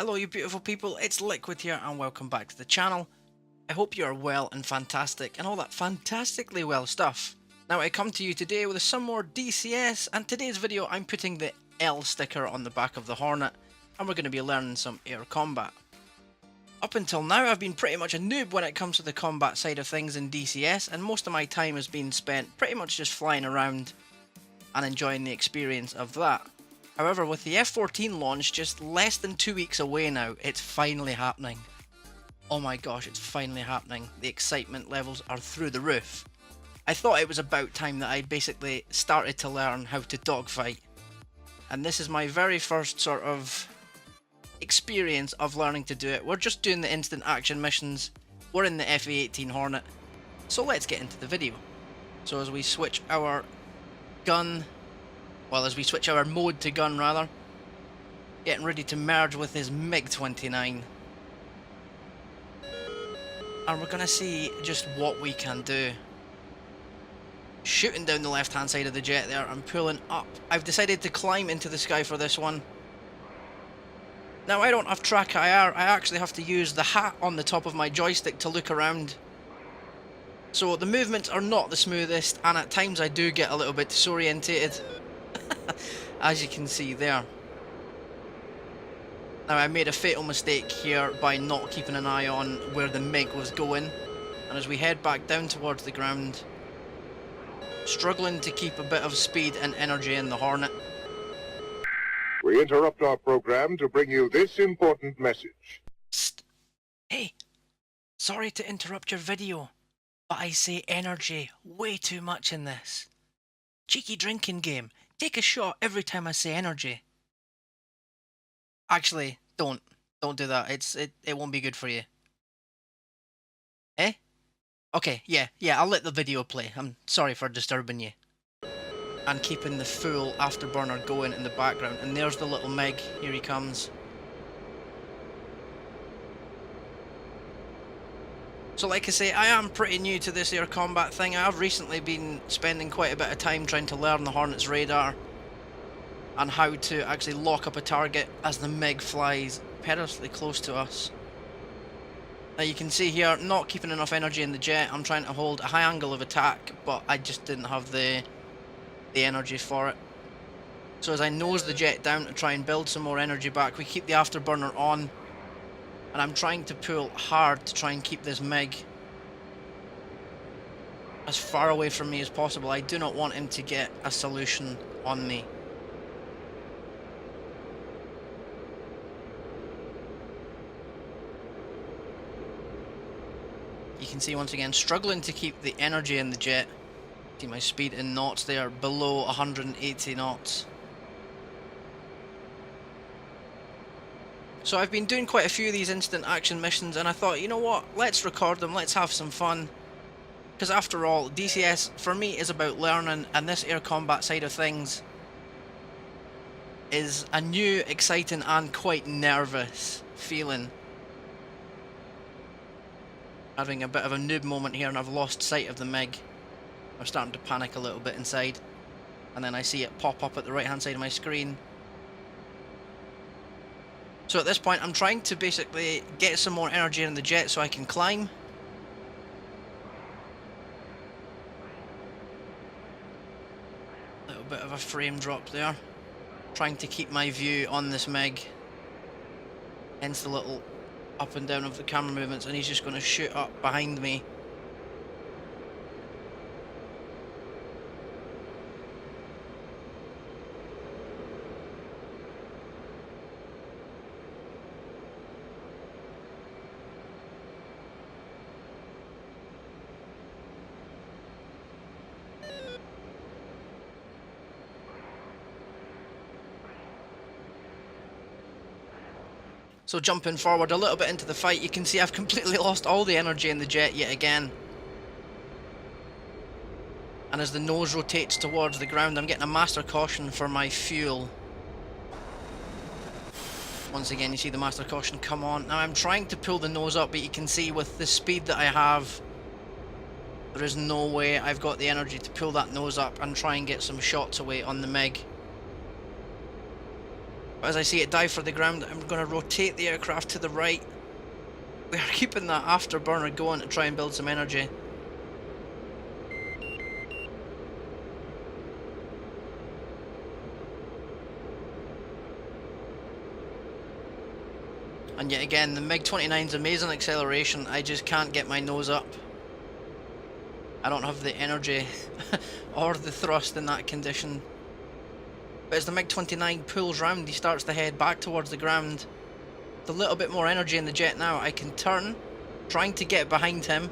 Hello you beautiful people, it's Liquid here and welcome back to the channel. I hope you are well and fantastic and all that fantastically well stuff. Now I come to you today with some more DCS, and today's video I'm putting the L sticker on the back of the Hornet and we're going to be learning some air combat. Up until now I've been pretty much a noob when it comes to the combat side of things in DCS, and most of my time has been spent pretty much just flying around and enjoying the experience of that. However, with the F14 launch just less than 2 weeks away now, it's finally happening. Oh my gosh, it's finally happening. The excitement levels are through the roof. I thought it was about time that I basically started to learn how to dogfight. And this is my very first sort of experience of learning to do it. We're just doing the instant action missions. We're in the FA18 Hornet. So let's get into the video. So as we switch our gun... Well, as we switch our mode to gun rather, getting ready to merge with his MiG-29. And we're going to see just what we can do. Shooting down the left hand side of the jet there and pulling up. I've decided to climb into the sky for this one. Now I don't have track IR, I actually have to use the hat on the top of my joystick to look around. So the movements are not the smoothest, and at times I do get a little bit disorientated. As you can see there. Now I made a fatal mistake here by not keeping an eye on where the MiG was going, and as we head back down towards the ground, struggling to keep a bit of speed and energy in the Hornet. We interrupt our program to bring you this important message. Psst. Hey, sorry to interrupt your video, but I say energy way too much in this. Cheeky drinking game. Take a shot every time I say energy. Actually, don't do that. It won't be good for you. Eh? Okay, yeah, I'll let the video play. I'm sorry for disturbing you. And keeping the full afterburner going in the background. And there's the little MiG. Here he comes. So like I say, I am pretty new to this air combat thing. I have recently been spending quite a bit of time trying to learn the Hornet's radar and how to actually lock up a target as the MiG flies perilously close to us. Now you can see here, not keeping enough energy in the jet. I'm trying to hold a high angle of attack, but I just didn't have the energy for it. So as I nose the jet down to try and build some more energy back, we keep the afterburner on. And I'm trying to pull hard to try and keep this MiG as far away from me as possible. I do not want him to get a solution on me. You can see once again, struggling to keep the energy in the jet. See my speed in knots there, below 180 knots. So I've been doing quite a few of these instant action missions, and I thought, you know what, let's record them, let's have some fun. Because after all, DCS for me is about learning, and this air combat side of things is a new, exciting and quite nervous feeling. Having a bit of a noob moment here and I've lost sight of the MiG. I'm starting to panic a little bit inside. And then I see it pop up at the right hand side of my screen. So at this point I'm trying to basically get some more energy in the jet so I can climb. Little bit of a frame drop there. Trying to keep my view on this MiG. Hence the little up and down of the camera movements, and he's just going to shoot up behind me. So jumping forward a little bit into the fight, you can see I've completely lost all the energy in the jet yet again. And as the nose rotates towards the ground, I'm getting a master caution for my fuel. Once again, you see the master caution come on. Now I'm trying to pull the nose up, but you can see with the speed that I have, there is no way I've got the energy to pull that nose up and try and get some shots away on the MiG. But as I see it dive for the ground, I'm going to rotate the aircraft to the right. We are keeping that afterburner going to try and build some energy. And yet again, the MiG-29's amazing acceleration, I just can't get my nose up. I don't have the energy or the thrust in that condition. But as the MiG-29 pulls round, he starts to head back towards the ground. With a little bit more energy in the jet now, I can turn, trying to get behind him.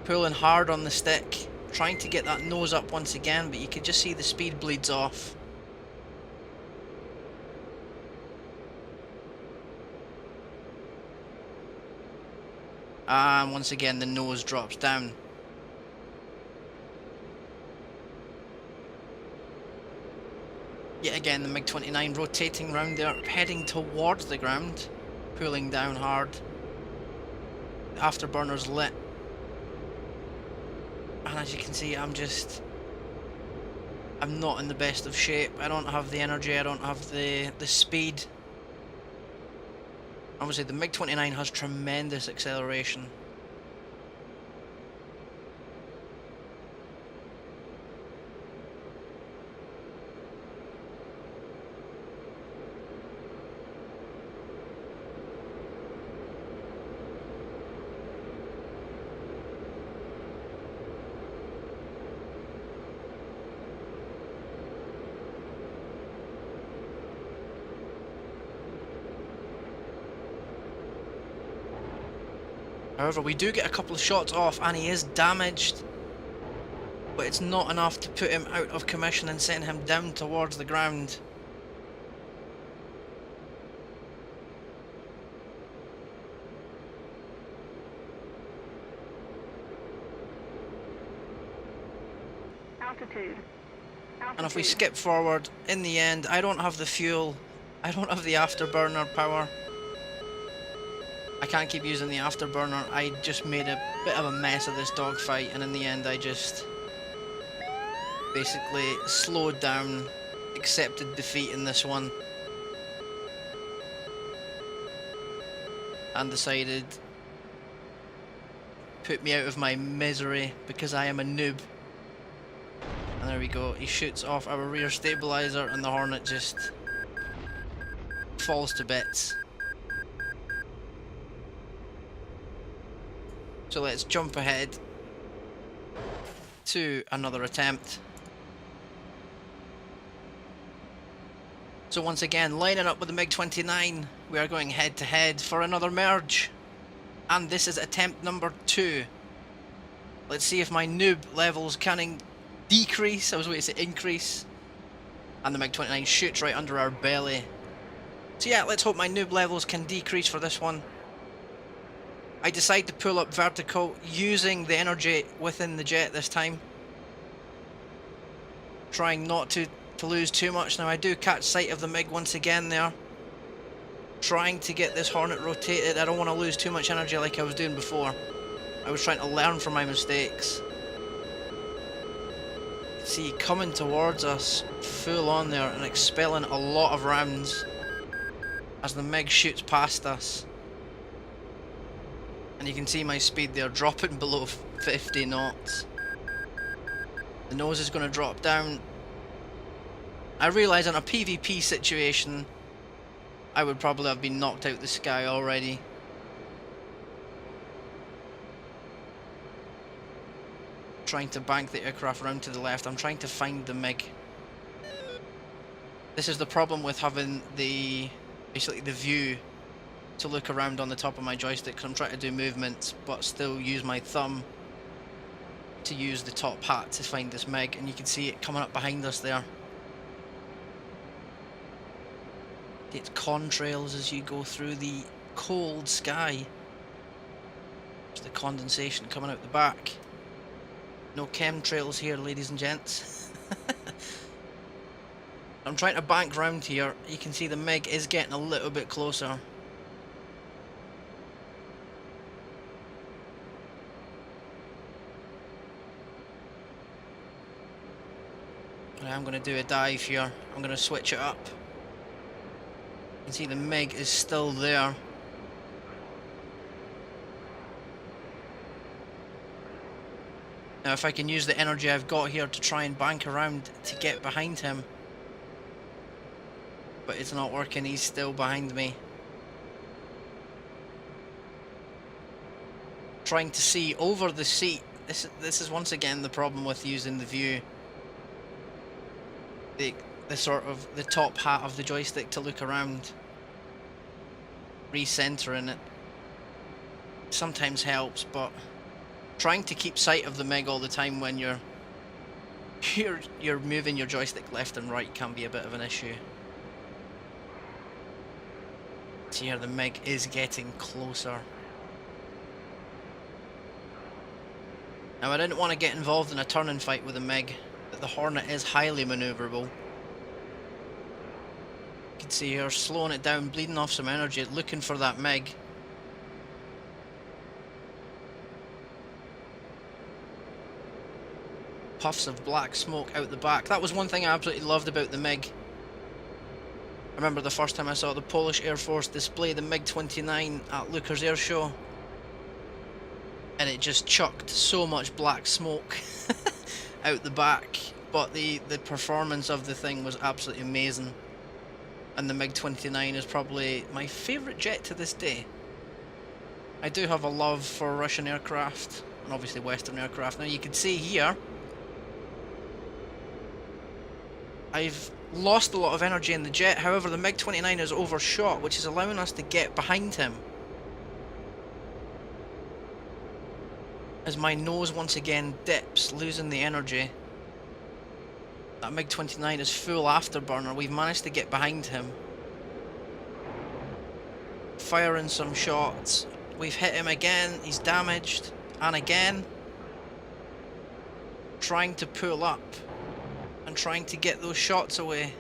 Pulling hard on the stick, trying to get that nose up once again, but you can just see the speed bleeds off. And once again the nose drops down. Yet again the MiG-29 rotating round there, heading towards the ground, pulling down hard. The afterburner's lit. And as you can see, I'm not in the best of shape. I don't have the energy, I don't have the speed. Obviously the MiG-29 has tremendous acceleration. However, we do get a couple of shots off and he is damaged, but it's not enough to put him out of commission and send him down towards the ground. Altitude. And if we skip forward, in the end, I don't have the fuel, I don't have the afterburner power. I can't keep using the afterburner. I just made a bit of a mess of this dogfight, and in the end I just basically slowed down, accepted defeat in this one, and decided put me out of my misery because I am a noob. And there we go, he shoots off our rear stabilizer and the Hornet just falls to bits. So let's jump ahead to another attempt. So once again, lining up with the MiG-29, we are going head to head for another merge. And this is attempt number 2. Let's see if my noob levels can decrease, I was waiting to say increase. And the MiG-29 shoots right under our belly. So yeah, let's hope my noob levels can decrease for this one. I decide to pull up vertical using the energy within the jet this time. Trying not to lose too much. Now I do catch sight of the MiG once again there. Trying to get this Hornet rotated. I don't want to lose too much energy like I was doing before. I was trying to learn from my mistakes. See, coming towards us full on there and expelling a lot of rounds as the MiG shoots past us. And you can see my speed there dropping below 50 knots. The nose is going to drop down. I realise in a PvP situation I would probably have been knocked out the sky already. Trying to bank the aircraft around to the left. I'm trying to find the MiG. This is the problem with having basically the view to look around on the top of my joystick, because I'm trying to do movements but still use my thumb to use the top hat to find this MiG, and you can see it coming up behind us there. It's contrails as you go through the cold sky. There's the condensation coming out the back. No chemtrails here, ladies and gents. I'm trying to bank round here. You can see the MiG is getting a little bit closer. I'm going to do a dive here. I'm going to switch it up. can see the MiG is still there. Now if I can use the energy I've got here to try and bank around to get behind him. But it's not working, he's still behind me. Trying to see over the seat. This is once again the problem with using the view. The sort of the top hat of the joystick to look around. Recentering it sometimes helps, but trying to keep sight of the MiG all the time when you're moving your joystick left and right can be a bit of an issue. See here, the MiG is getting closer. Now I didn't want to get involved in a turn-in fight with the MiG, but the Hornet is highly manoeuvrable. You can see here, slowing it down, bleeding off some energy, looking for that MiG. Puffs of black smoke out the back. That was one thing I absolutely loved about the MiG. I remember the first time I saw the Polish Air Force display the MiG-29 at Lucas Air Show, and it just chucked so much black smoke out the back, but the performance of the thing was absolutely amazing, and the MiG-29 is probably my favourite jet to this day. I do have a love for Russian aircraft, and obviously Western aircraft. Now you can see here, I've lost a lot of energy in the jet, however the MiG-29 is overshot, which is allowing us to get behind him. As my nose once again dips, losing the energy. That MiG-29 is full afterburner, we've managed to get behind him. Firing some shots, we've hit him again, he's damaged, and again. Trying to pull up and trying to get those shots away.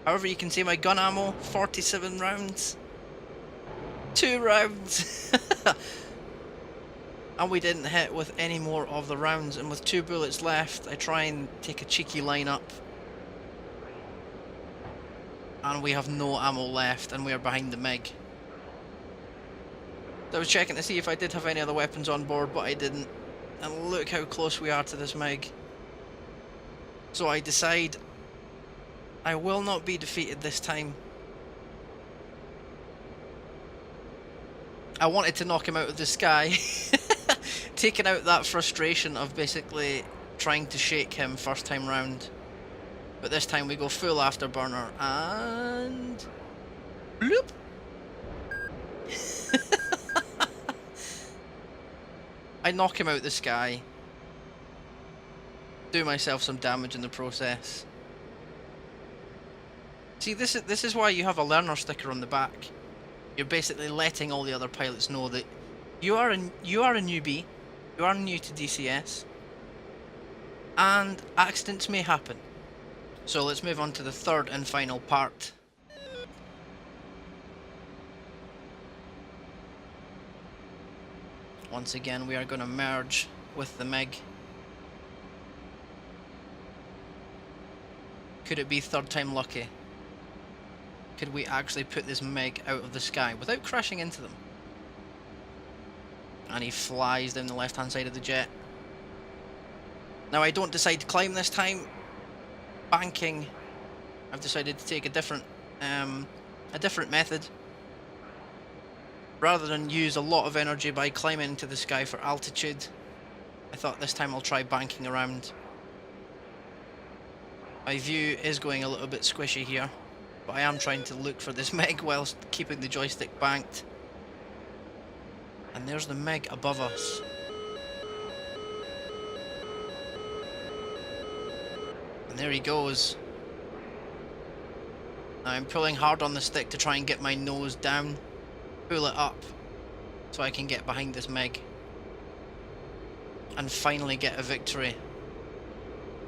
However, you can see my gun ammo, 47 rounds. 2 rounds. And we didn't hit with any more of the rounds, and with 2 bullets left, I try and take a cheeky line up. And we have no ammo left, and we are behind the MiG. I was checking to see if I did have any other weapons on board, but I didn't. And look how close we are to this MiG. So I decide I will not be defeated this time. I wanted to knock him out of the sky. Taking out that frustration of basically trying to shake him first time round. But this time we go full afterburner and... bloop! I knock him out the sky. Do myself some damage in the process. See, this is why you have a learner sticker on the back. You're basically letting all the other pilots know that you are a newbie, you are new to DCS, and accidents may happen. So let's move on to the third and final part. Once again, we are going to merge with the MiG. Could it be third time lucky? Could we actually put this MiG out of the sky without crashing into them? And he flies down the left hand side of the jet. Now I don't decide to climb this time. Banking, I've decided to take a different method. Rather than use a lot of energy by climbing into the sky for altitude, I thought this time I'll try banking around. My view is going a little bit squishy here, but I am trying to look for this MiG whilst keeping the joystick banked. And there's the MiG above us. And there he goes. Now I'm pulling hard on the stick to try and get my nose down, pull it up, so I can get behind this MiG. And finally get a victory.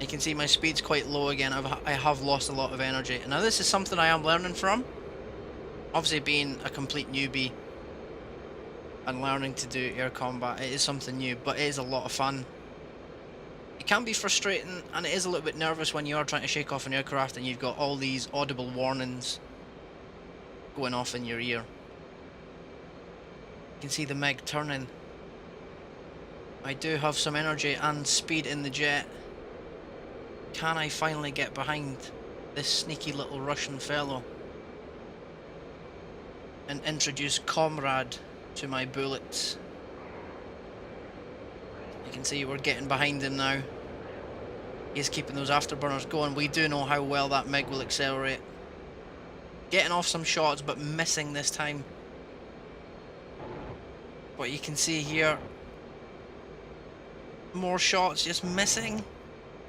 You can see my speed's quite low again. I have lost a lot of energy. Now this is something I am learning from. Obviously being a complete newbie and learning to do air combat, it is something new, but it is a lot of fun. It can be frustrating and it is a little bit nervous when you are trying to shake off an aircraft and you've got all these audible warnings going off in your ear. You can see the MiG turning. I do have some energy and speed in the jet. Can I finally get behind this sneaky little Russian fellow and introduce Comrade to my bullets? You can see we're getting behind him now. He's keeping those afterburners going. We do know how well that MiG will accelerate. Getting off some shots, but missing this time. But you can see here, more shots, just missing.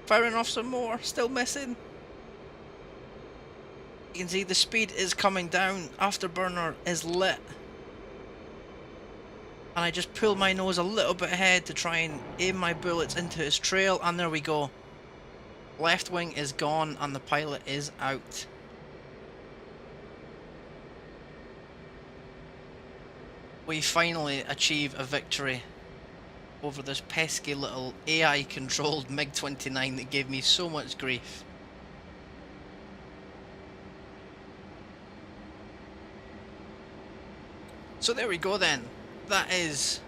Firing off some more, still missing. You can see the speed is coming down. Afterburner is lit. And I just pull my nose a little bit ahead to try and aim my bullets into his trail, and there we go. Left wing is gone and the pilot is out. We finally achieve a victory over this pesky little AI controlled MiG-29 that gave me so much grief. So there we go then. That is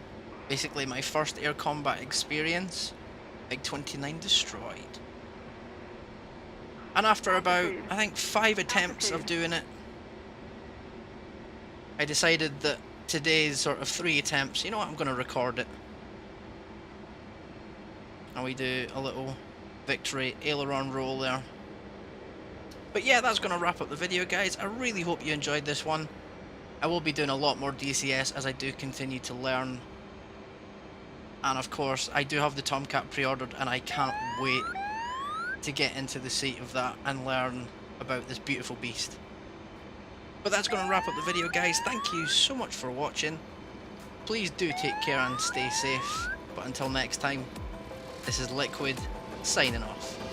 basically my first air combat experience. MiG-29 destroyed. And after about, I think, 5 attempts of doing it, I decided that today's sort of 3 attempts, you know what, I'm going to record it. And we do a little victory aileron roll there. But yeah, that's going to wrap up the video, guys. I really hope you enjoyed this one. I will be doing a lot more DCS as I do continue to learn. And of course, I do have the Tomcat pre-ordered and I can't wait to get into the seat of that and learn about this beautiful beast. But that's going to wrap up the video, guys. Thank you so much for watching. Please do take care and stay safe. But until next time, this is LIKWID signing off.